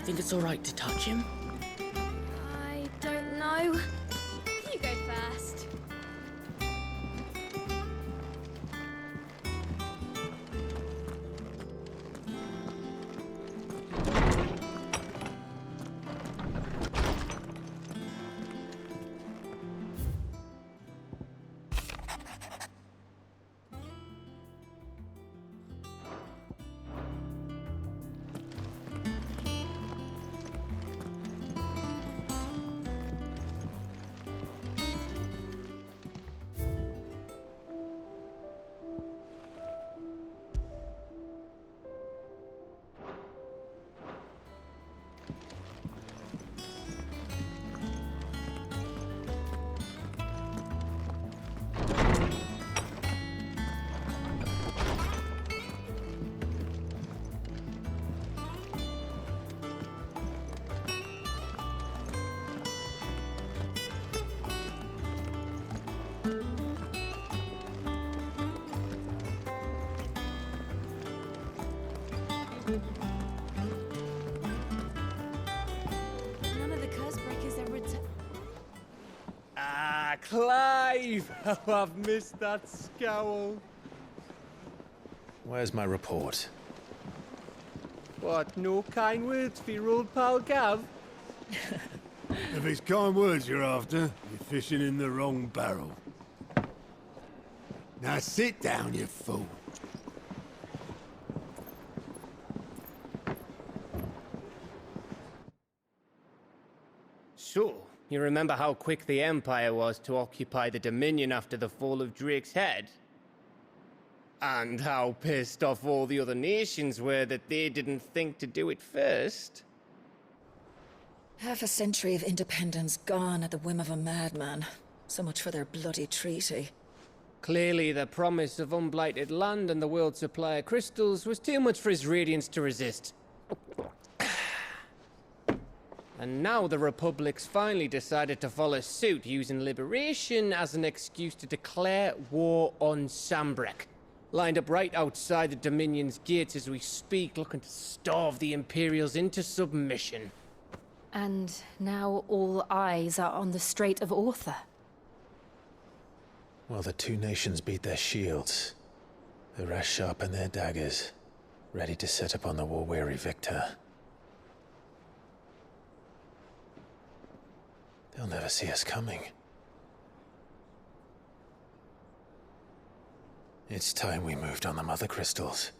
Think it's alright to touch him? I don't know. You go first. None of the curse breakers ever returned. Ah, Clive! Oh, I've missed that scowl. Where's my report? What, no kind words for your old pal Gav? If it's kind words you're after, you're fishing in the wrong barrel. Now sit down, you fool. So, you remember how quick the Empire was to occupy the Dominion after the fall of Drake's head? And how pissed off all the other nations were that they didn't think to do it first? Half a century of independence gone at the whim of a madman. So much for their bloody treaty. Clearly, the promise of unblighted land and the world's supply of crystals was too much for his radiance to resist. And now the Republic's finally decided to follow suit, using liberation as an excuse to declare war on Sambrek. Lined up right outside the Dominion's gates as we speak, looking to starve the Imperials into submission. And now all eyes are on the Strait of Author. While the two nations beat their shields, the rest sharpen their daggers, ready to set upon the war-weary victor. They'll never see us coming. It's time we moved on the mother crystals.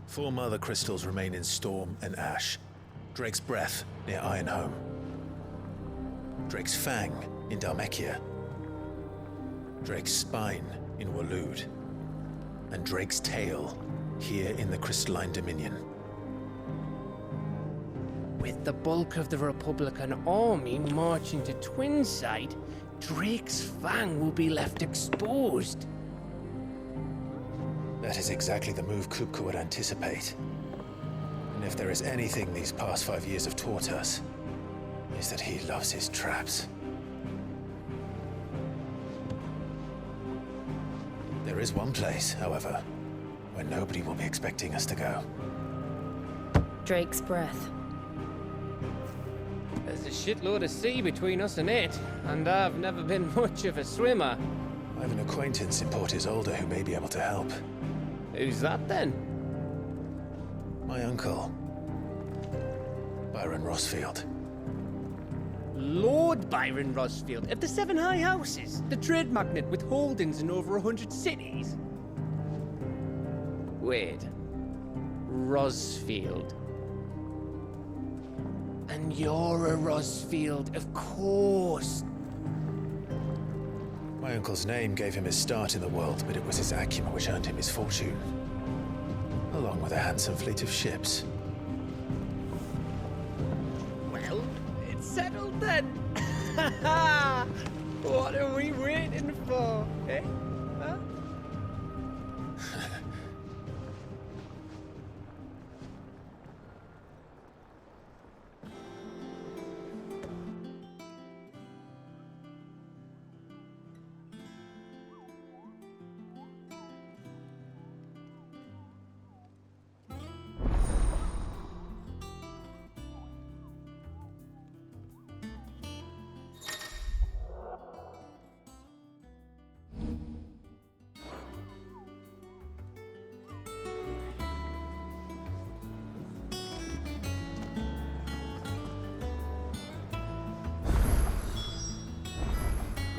Four mother crystals remain in Storm and Ash. Drake's Breath near Ironhome. Drake's Fang in Dhalmekia. Drake's Spine in Waloed. And Drake's Tail here in the Crystalline Dominion. With the bulk of the Republican army marching to Twinside, Drake's Fang will be left exposed. That is exactly the move Kupka would anticipate. And if there is anything these past 5 years have taught us, is that he loves his traps. There is one place, however, where nobody will be expecting us to go. Drake's Breath. There's a shitload of sea between us and it, and I've never been much of a swimmer. I have an acquaintance in Port Isolde who may be able to help. Who's that then? My uncle, Byron Rossfield. Lord Byron Rosfield of the Seven High Houses, the trade magnate with holdings in over 100 cities. Wait, Rosfield. And you're a Rosfield, of course. My uncle's name gave him his start in the world, but it was his acumen which earned him his fortune. Along with a handsome fleet of ships. Well, it's settled then. What are we waiting for, eh? Huh?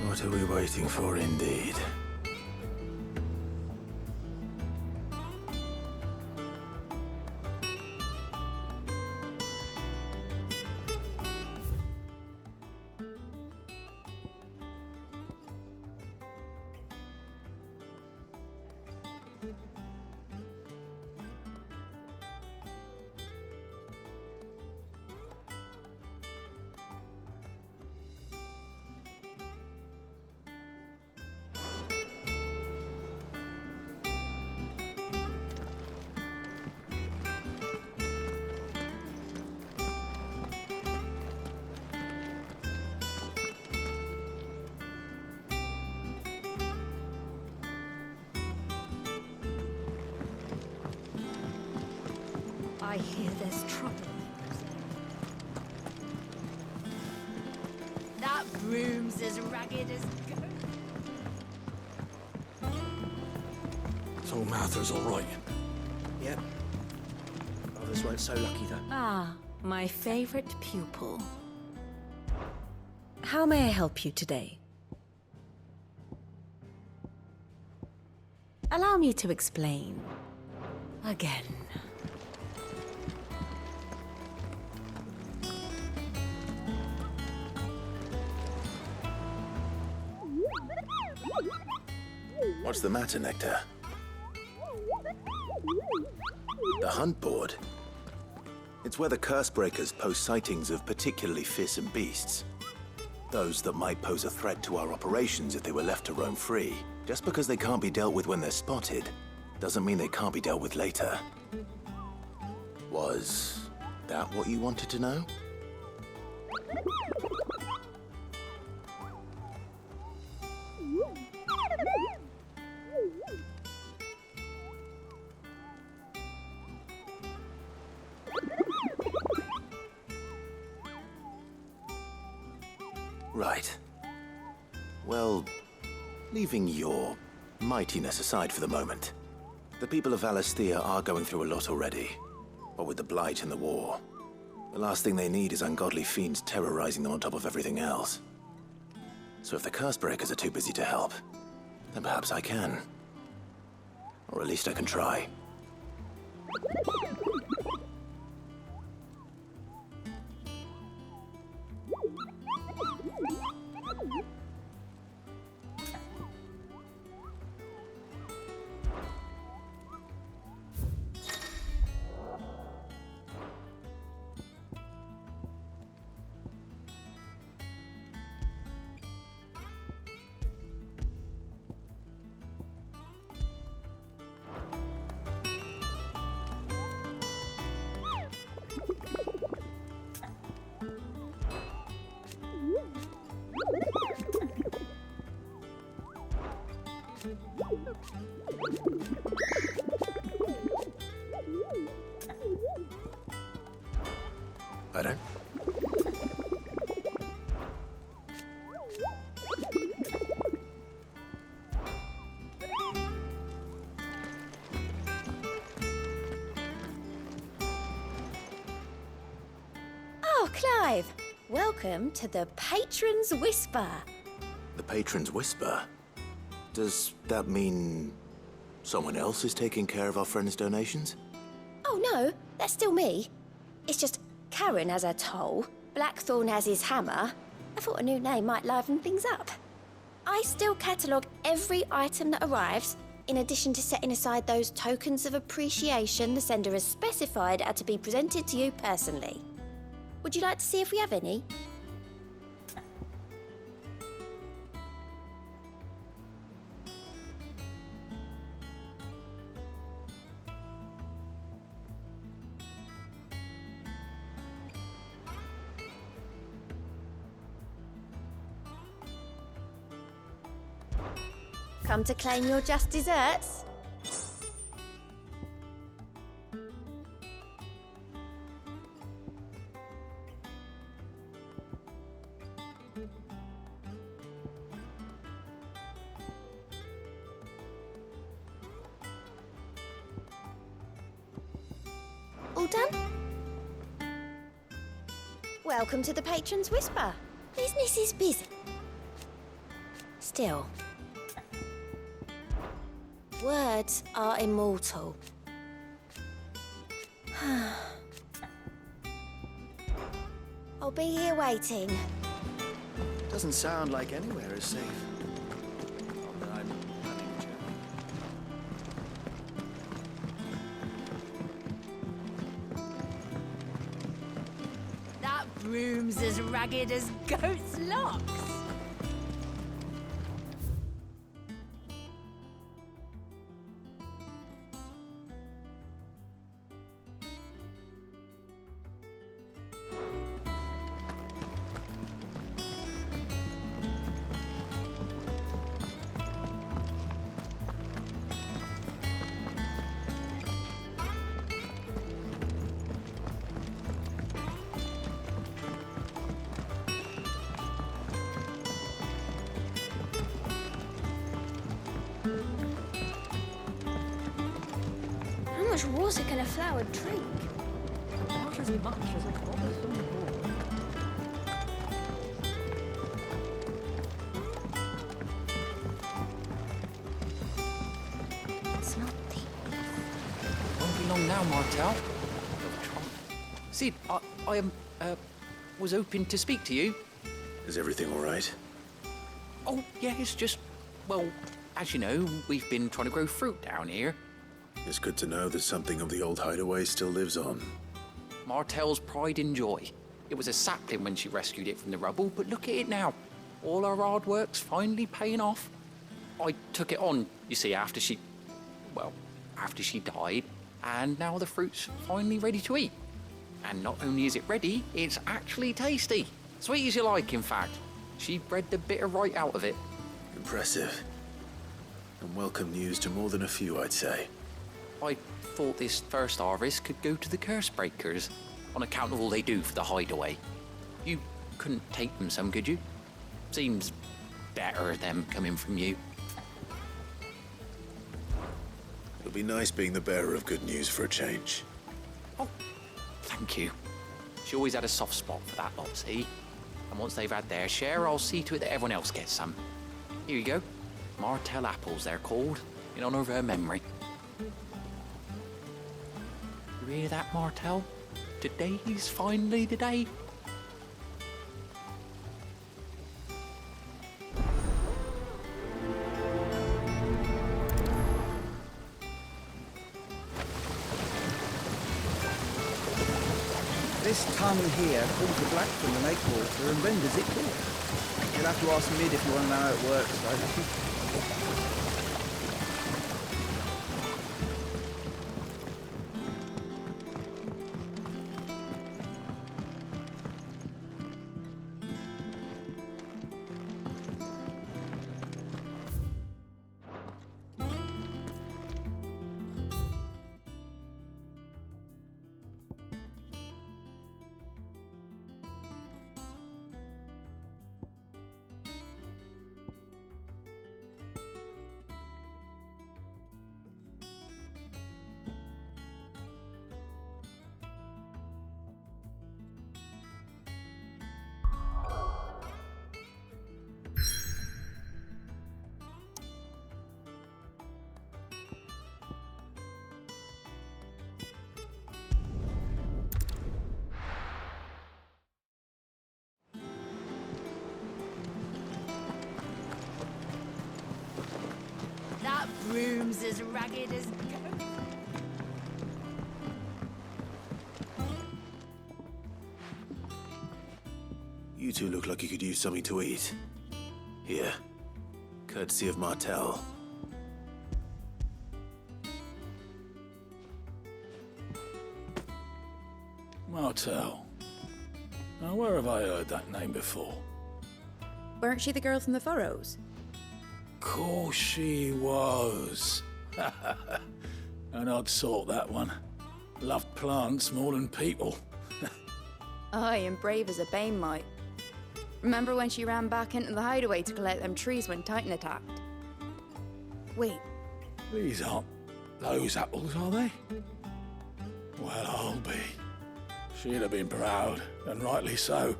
What are we waiting for, indeed? I hear there's trouble. That room's as ragged as go. So Martha's all right. Yep. Others weren't so lucky, though. Ah, my favorite pupil. How may I help you today? Allow me to explain. Again. What's the matter, Nectar? The hunt board? It's where the Cursebreakers post sightings of particularly fearsome beasts. Those that might pose a threat to our operations if they were left to roam free. Just because they can't be dealt with when they're spotted, doesn't mean they can't be dealt with later. Was that what you wanted to know? Right. Well, leaving your mightiness aside for the moment, the people of Valisthea are going through a lot already. What with the Blight and the war, the last thing they need is ungodly fiends terrorizing them on top of everything else. So if the Cursebreakers are too busy to help, then perhaps I can. Or at least I can try. Pardon? Oh, Clive! Welcome to the Patron's Whisper. The Patron's Whisper? Does that mean someone else is taking care of our friend's donations? Oh no, that's still me. It's just Karen has her toll, Blackthorn has his hammer. I thought a new name might liven things up. I still catalogue every item that arrives, in addition to setting aside those tokens of appreciation the sender has specified are to be presented to you personally. Would you like to see if we have any? Come to claim your just desserts? All done? Welcome to the Patron's Whisper. Business is busy. Still. Words are immortal. I'll be here waiting. Doesn't sound like anywhere is safe. Not that I'm planning a journey. That broom's as ragged as goat's locks. How much water can a flower drink? Not as much as a cobblestone wall. It's not deep. Won't be long now, Martel. Sid, I was hoping to speak to you. Is everything all right? Oh, yeah, it's just, well, as you know, we've been trying to grow fruit down here. It's good to know that something of the old hideaway still lives on. Martel's pride and joy. It was a sapling when she rescued it from the rubble, but look at it now. All our hard work's finally paying off. I took it on, you see, after she died, and now the fruit's finally ready to eat. And not only is it ready, it's actually tasty. Sweet as you like, in fact. She bred the bitter right out of it. Impressive. And welcome news to more than a few, I'd say. I thought this first harvest could go to the curse breakers, on account of all they do for the hideaway. You couldn't take them some, could you? Seems better them coming from you. It'll be nice being the bearer of good news for a change. Oh, thank you. She always had a soft spot for that lot, see? And once they've had their share, I'll see to it that everyone else gets some. Here you go. Martel apples, they're called, in honor of her memory. You hear that, Martel? Today's finally the day. This tunnel here pulls the black from the lake water and renders it clear. You'll have to ask Mid if you want to know how it works, though. That broom's as ragged as goat. You two look like you could use something to eat. Here. Courtesy of Martel. Martel. Now, where have I heard that name before? Weren't she the girl from the Furrows? Course she was. An odd sort, that one. Loved plants more than people. Aye, and brave as a bane might. Remember when she ran back into the hideaway to collect them trees when Titan attacked? Wait, These aren't those apples, are they? Well, I'll be. She'd have been proud, and rightly so.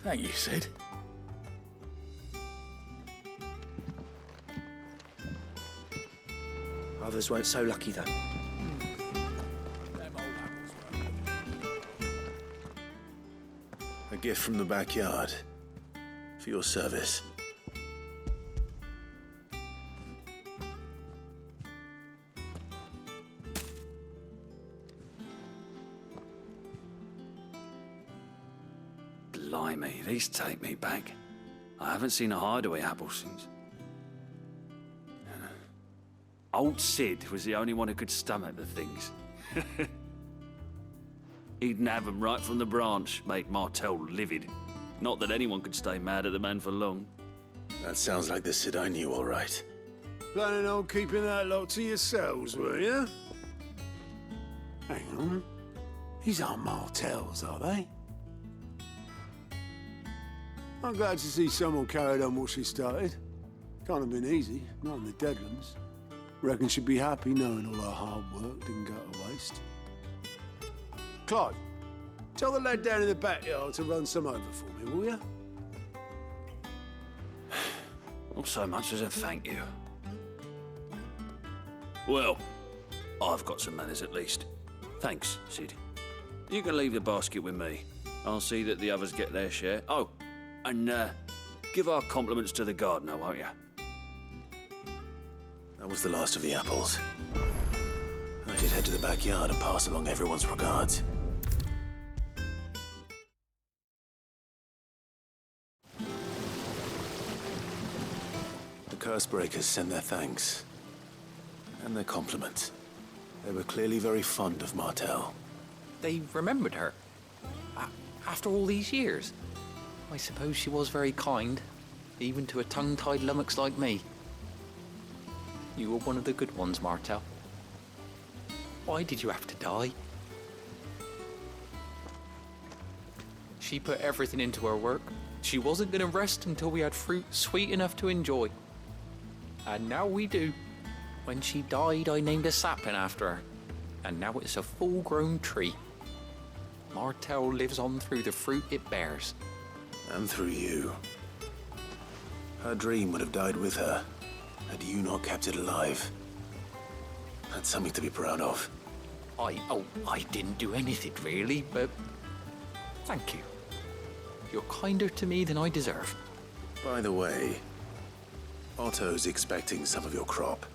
Thank you, Sid. Others weren't so lucky, though. A gift from the backyard. For your service. Blimey, these take me back. I haven't seen a hideaway apple since. Old Sid was the only one who could stomach the things. He'd nab 'em right from the branch, make Martel livid. Not that anyone could stay mad at the man for long. That sounds like the Sid I knew, all right. Planning on keeping that lot to yourselves, were you? Hang on. These aren't Martels, are they? I'm glad to see someone carried on what she started. Can't have been easy, not in the Deadlands. Reckon she'd be happy knowing all her hard work didn't go to waste. Clive, tell the lad down in the backyard to run some over for me, will you? Not so much as a thank you. Well, I've got some manners at least. Thanks, Sid. You can leave the basket with me. I'll see that the others get their share. Oh, and give our compliments to the gardener, won't you? That was the last of the apples. I should head to the backyard and pass along everyone's regards. The Cursebreakers send their thanks. And their compliments. They were clearly very fond of Martel. They remembered her. After all these years. I suppose she was very kind, even to a tongue-tied lummox like me. You were one of the good ones, Martel. Why did you have to die? She put everything into her work. She wasn't going to rest until we had fruit sweet enough to enjoy. And now we do. When she died, I named a sapling after her. And now it's a full-grown tree. Martel lives on through the fruit it bears. And through you. Her dream would have died with her, had you not kept it alive. That's something to be proud of. I didn't do anything really, but thank you. You're kinder to me than I deserve. By the way, Otto's expecting some of your crop.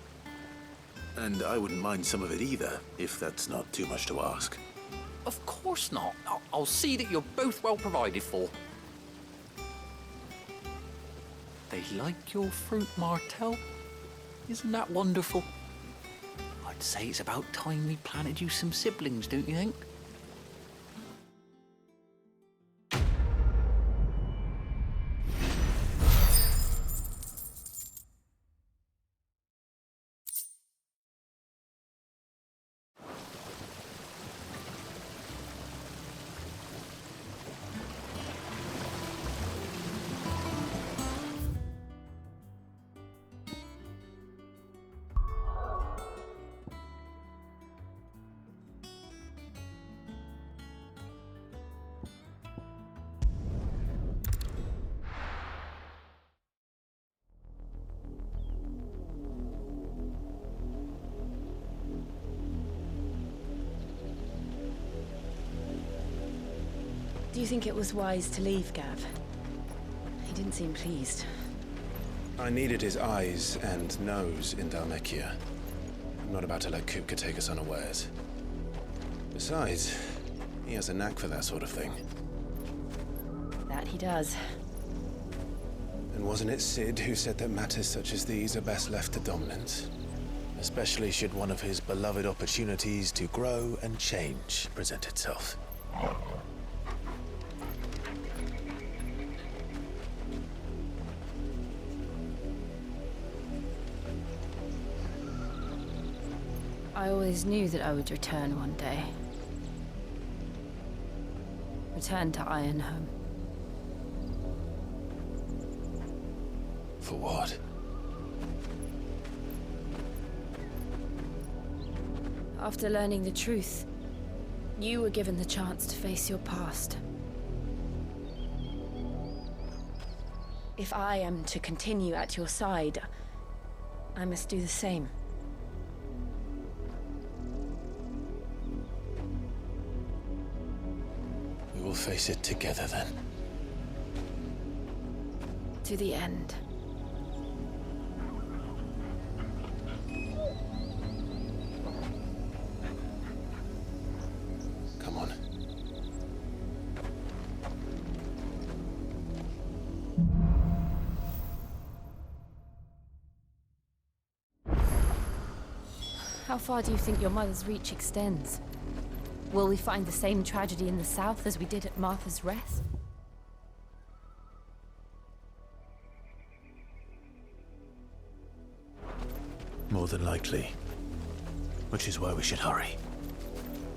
And I wouldn't mind some of it either, if that's not too much to ask. Of course not. I'll see that you're both well provided for. They like your fruit, Martel. Isn't that wonderful? I'd say it's about time we planted you some siblings, don't you think? Do you think it was wise to leave, Gav? He didn't seem pleased. I needed his eyes and nose in Dhalmekia. I'm not about to let Kupka take us unawares. Besides, he has a knack for that sort of thing. That he does. And wasn't it Sid who said that matters such as these are best left to dominance? Especially should one of his beloved opportunities to grow and change present itself. I always knew that I would return one day. Return to Ironhome. For what? After learning the truth, you were given the chance to face your past. If I am to continue at your side, I must do the same. face it together then. To the end. Come on. How far do you think your mother's reach extends? Will we find the same tragedy in the south as we did at Martha's Rest? More than likely. Which is why we should hurry.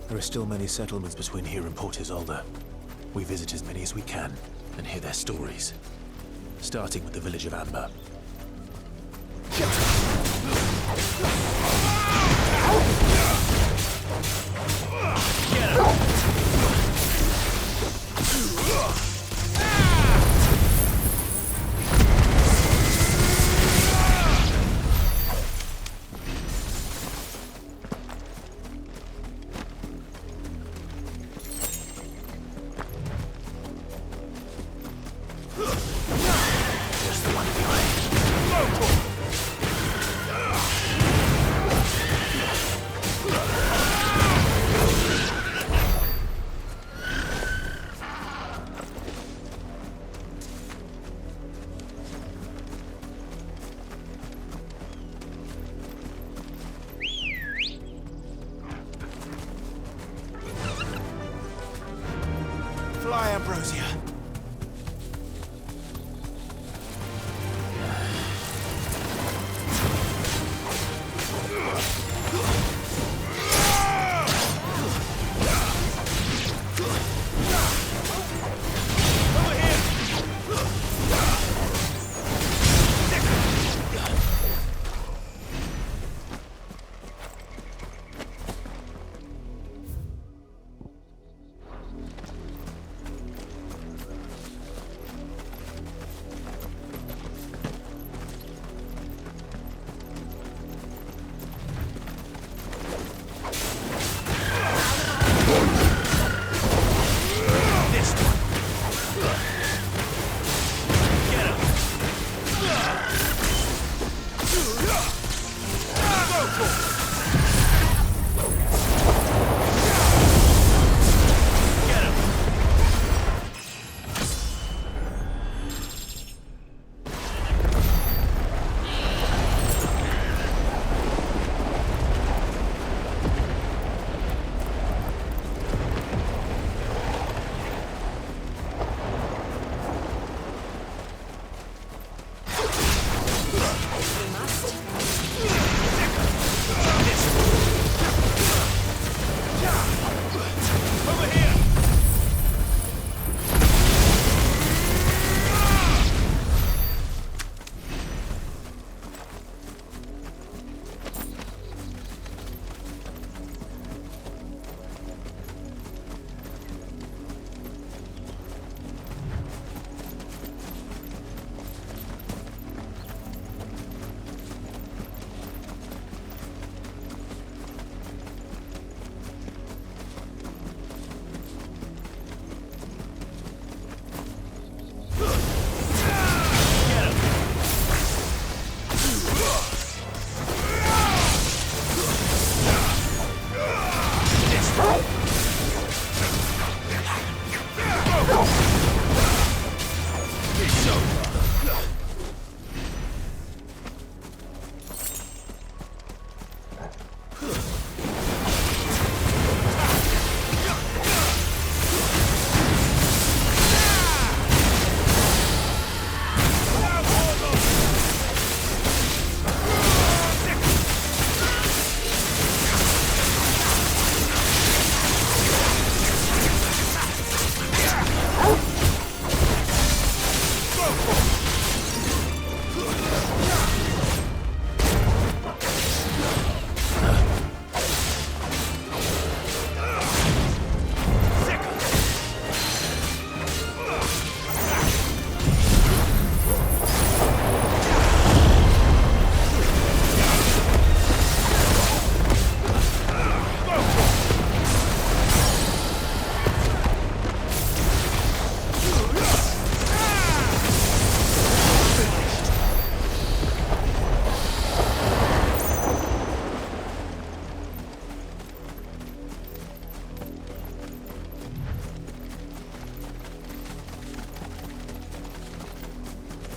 There are still many settlements between here and Port Isolde. We visit as many as we can and hear their stories. Starting with the village of Amber.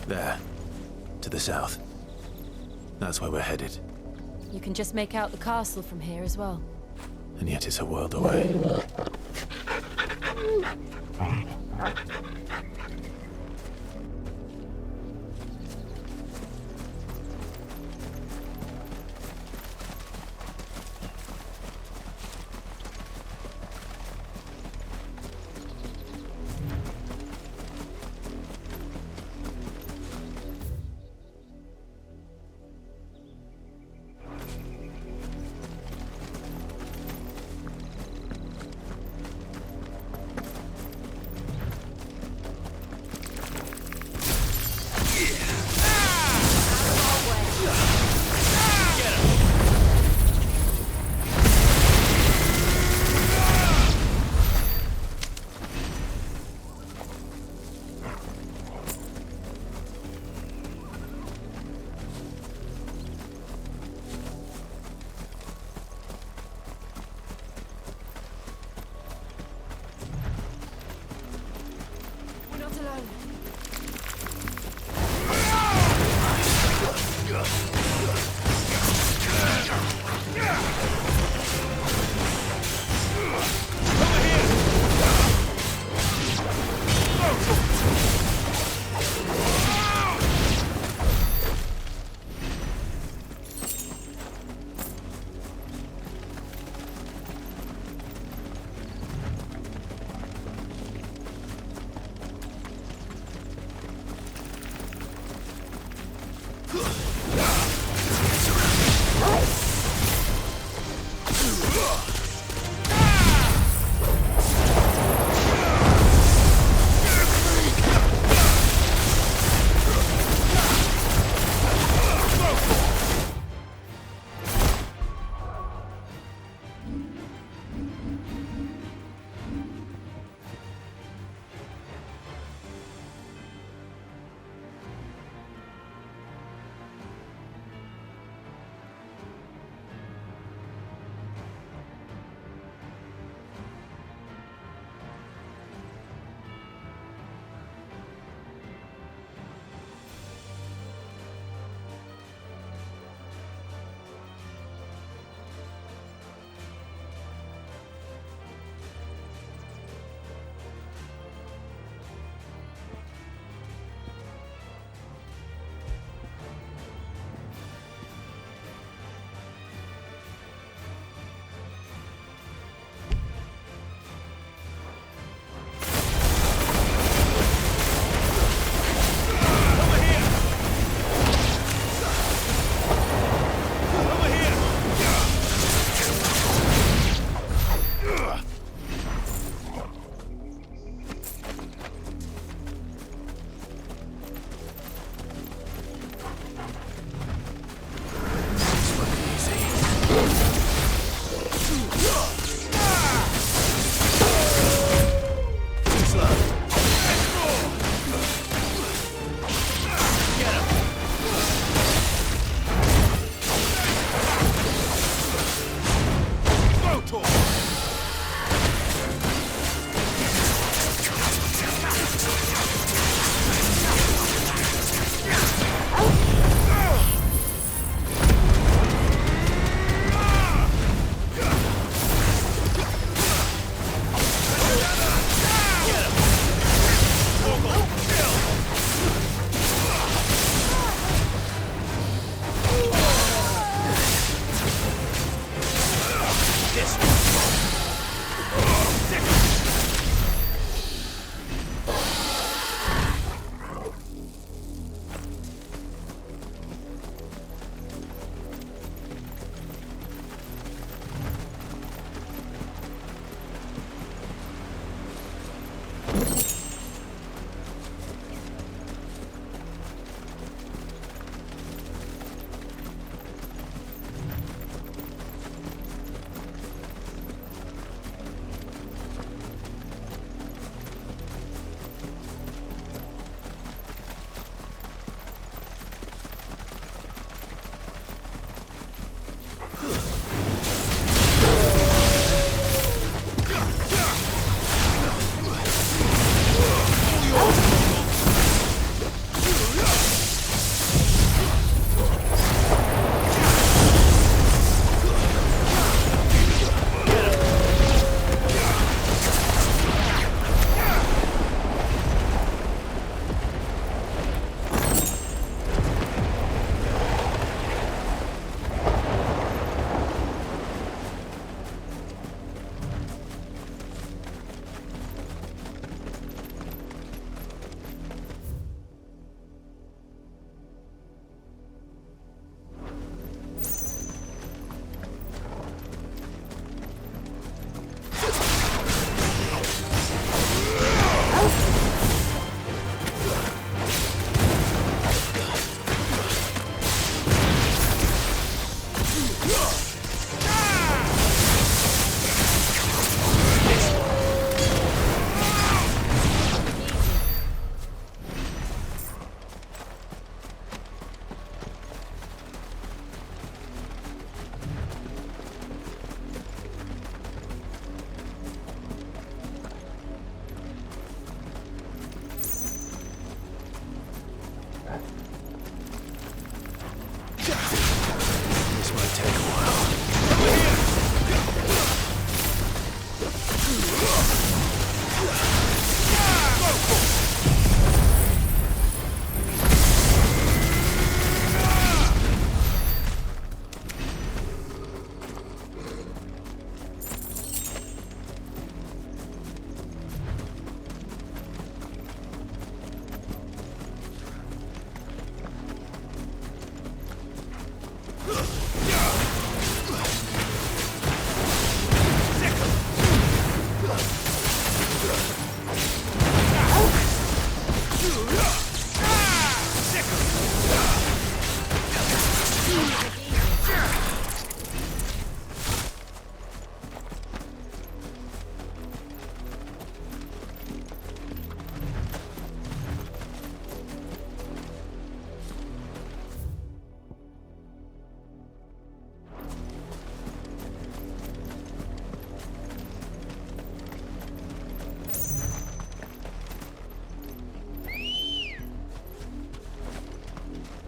There. To the south. That's where we're headed. You can just make out the castle from here as well. And yet it's a world away.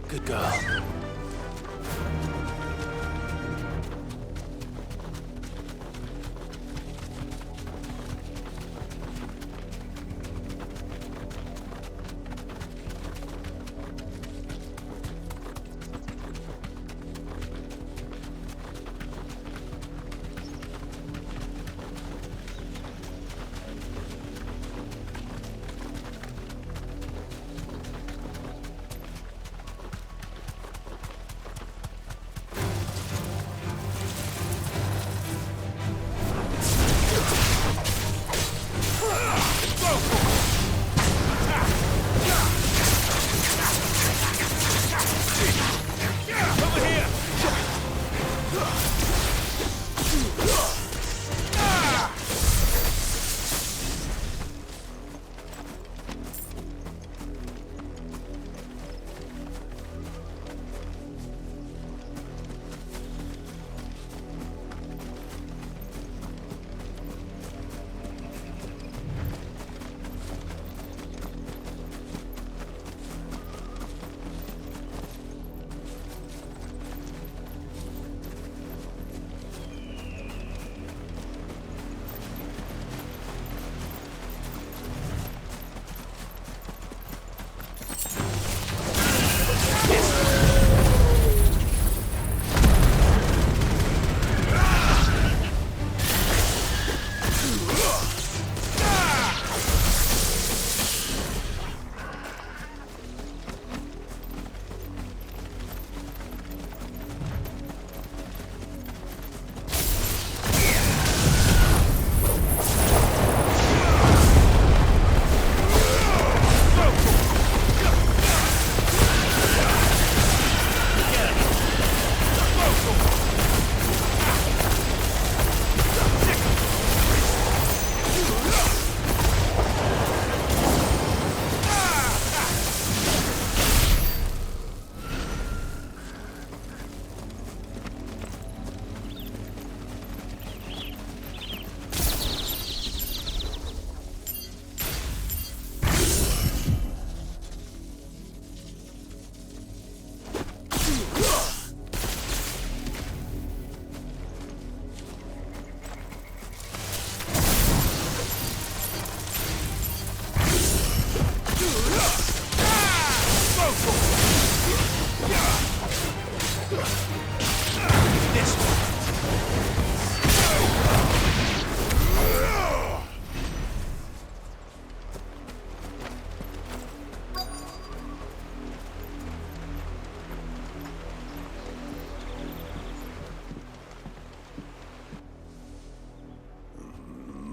Good girl.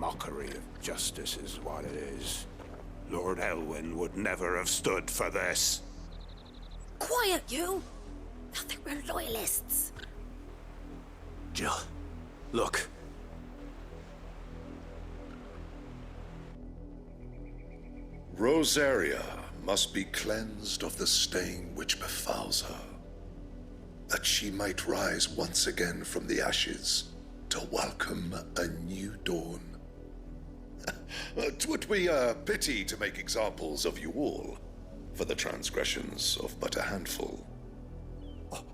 Mockery of justice is what it is. Lord Elwyn would never have stood for this. Quiet, you! I think we're loyalists. Jill, look. Rosaria must be cleansed of the stain which befouls her, that she might rise once again from the ashes to welcome a new dawn. 'Twould be a pity to make examples of you all, for the transgressions of but a handful.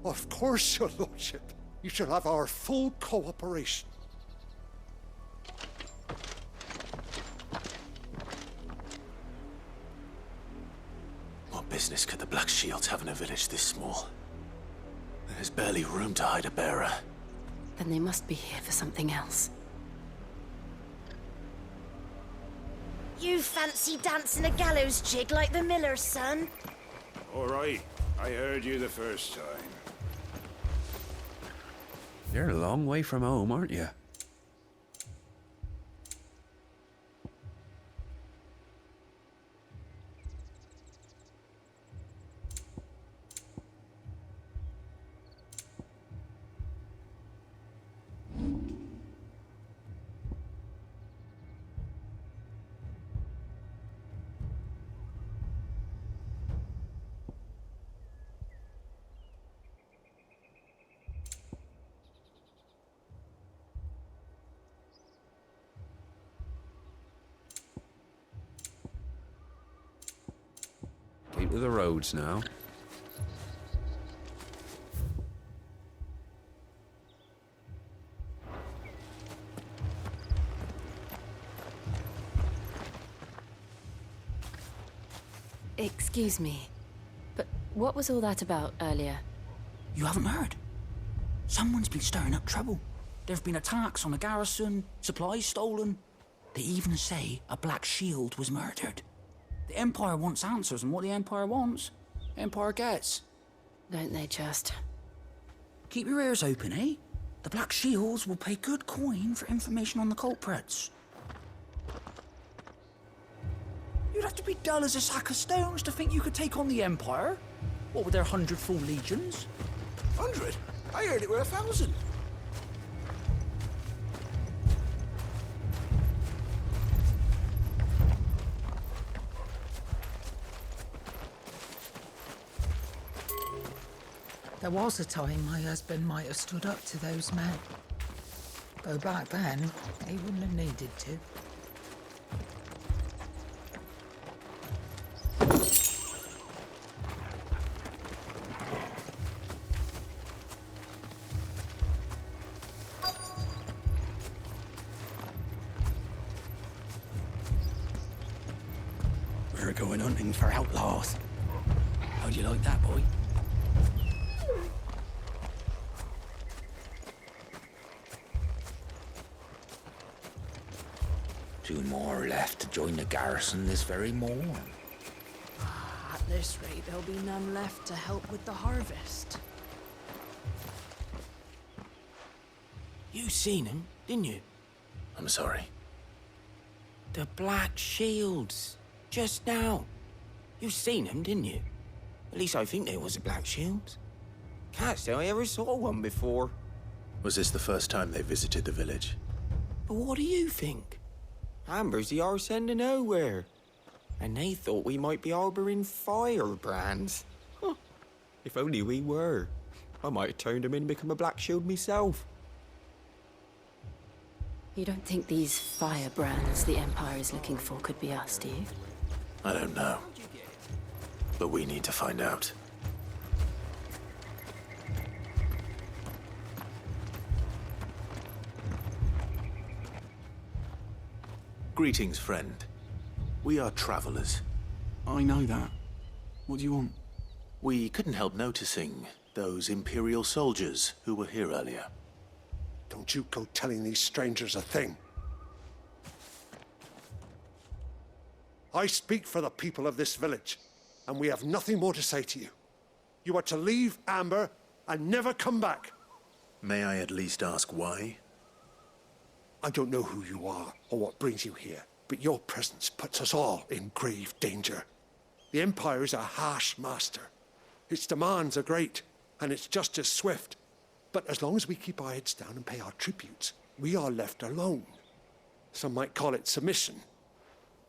Of course, your lordship. You shall have our full cooperation. What business could the Black Shields have in a village this small? There's barely room to hide a bearer. Then they must be here for something else. You fancy dancing a gallows jig like the miller's son? All right. I heard you the first time. You're a long way from home, aren't you? Keep to the roads now. Excuse me, but what was all that about earlier? You haven't heard? Someone's been stirring up trouble. There have been attacks on the garrison, supplies stolen. They even say a Black Shield was murdered. The Empire wants answers, and what the Empire wants, Empire gets. Don't they just? Keep your ears open, eh? The Black Shields will pay good coin for information on the culprits. You'd have to be dull as a sack of stones to think you could take on the Empire. What with their 100 full legions? 100? I heard it were 1,000. There was a time my husband might have stood up to those men. Though back then, he wouldn't have needed to. We're going hunting for outlaws. How'd you like that, boy? Two more left to join the garrison this very morn. At this rate, there'll be none left to help with the harvest. You seen him, didn't you? I'm sorry. The Black Shields. Just now. You seen him, didn't you? At least I think there was a Black Shield. Can't say I ever saw one before. Was this the first time they visited the village? But what do you think? Amber's the arse end of nowhere. And they thought we might be harbouring firebrands. Huh. If only we were. I might have turned them in and become a Black Shield myself. You don't think these firebrands the Empire is looking for could be us, do you? I don't know. But we need to find out. Greetings, friend. We are travelers. I know that. What do you want? We couldn't help noticing those Imperial soldiers who were here earlier. Don't you go telling these strangers a thing. I speak for the people of this village, and we have nothing more to say to you. You are to leave Amber and never come back. May I at least ask why? I don't know who you are or what brings you here, but your presence puts us all in grave danger. The Empire is a harsh master. Its demands are great, and its justice swift. But as long as we keep our heads down and pay our tributes, we are left alone. Some might call it submission.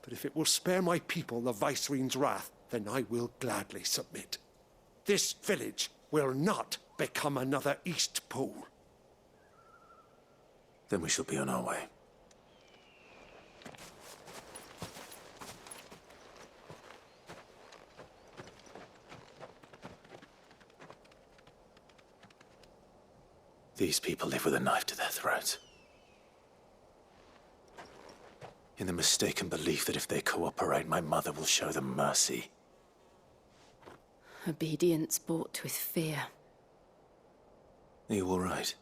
But if it will spare my people the Viceroy's wrath, then I will gladly submit. This village will not become another East Pole. Then we shall be on our way. These people live with a knife to their throats. In the mistaken belief that if they cooperate, my mother will show them mercy. Obedience bought with fear. Are you all right?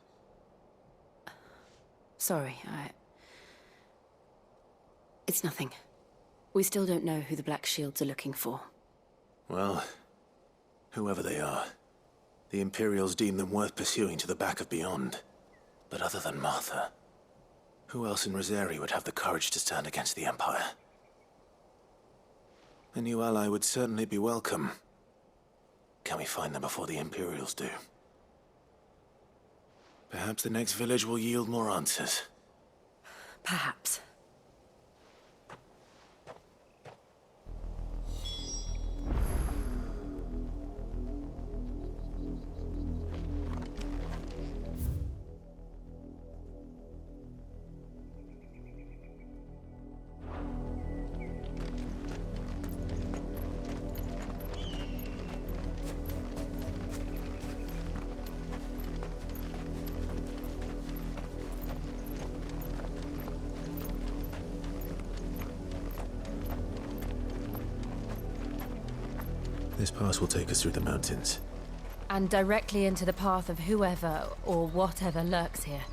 Sorry, It's nothing. We still don't know who the Black Shields are looking for. Well, whoever they are, the Imperials deem them worth pursuing to the back of beyond. But other than Martha, who else in Rosari would have the courage to stand against the Empire? A new ally would certainly be welcome. Can we find them before the Imperials do? Perhaps the next village will yield more answers. Perhaps. This pass will take us through the mountains. And directly into the path of whoever or whatever lurks here.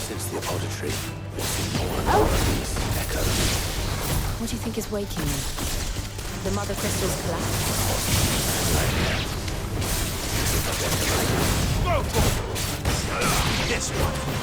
Since the auditory, we've seen more and more of these echoes. What do you think is waking them? The mother crystal's collapse? This one.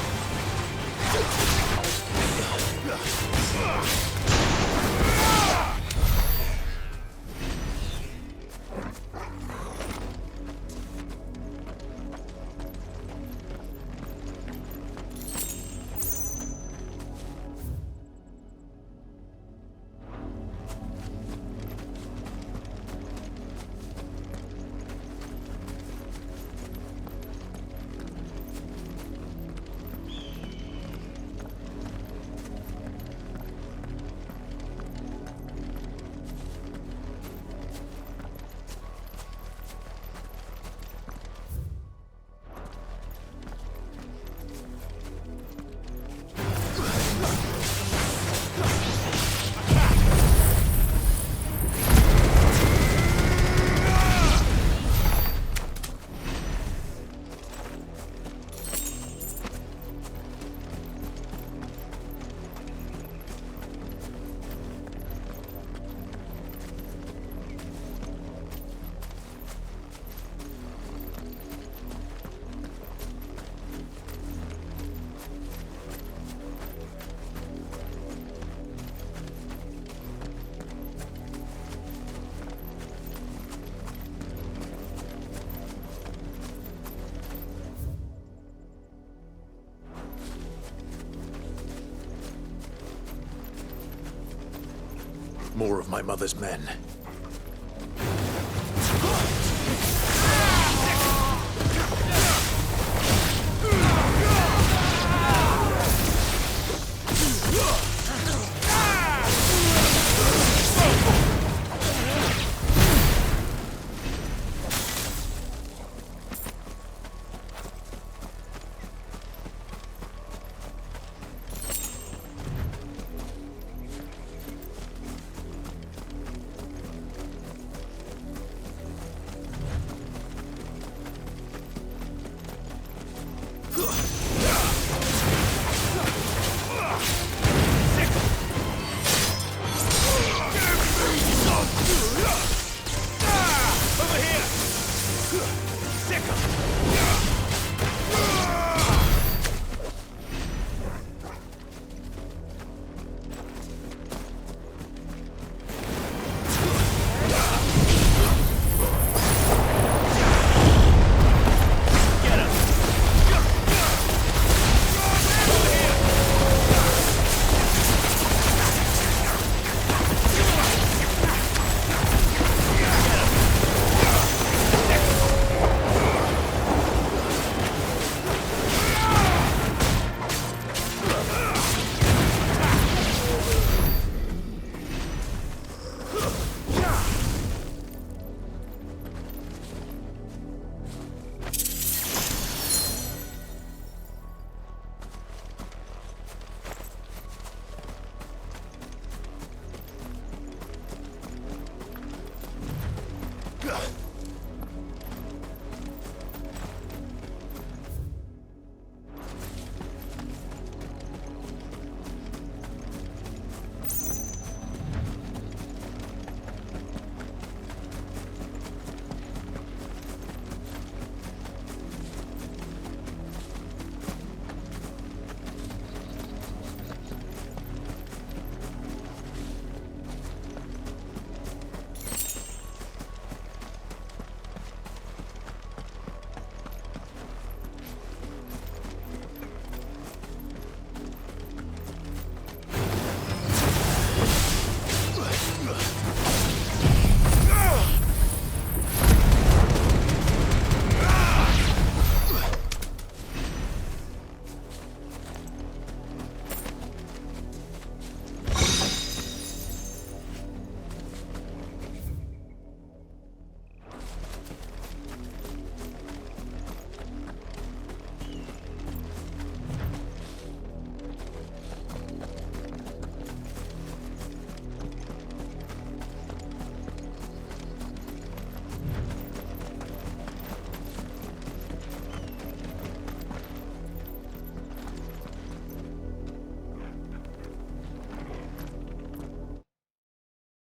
More of my mother's men.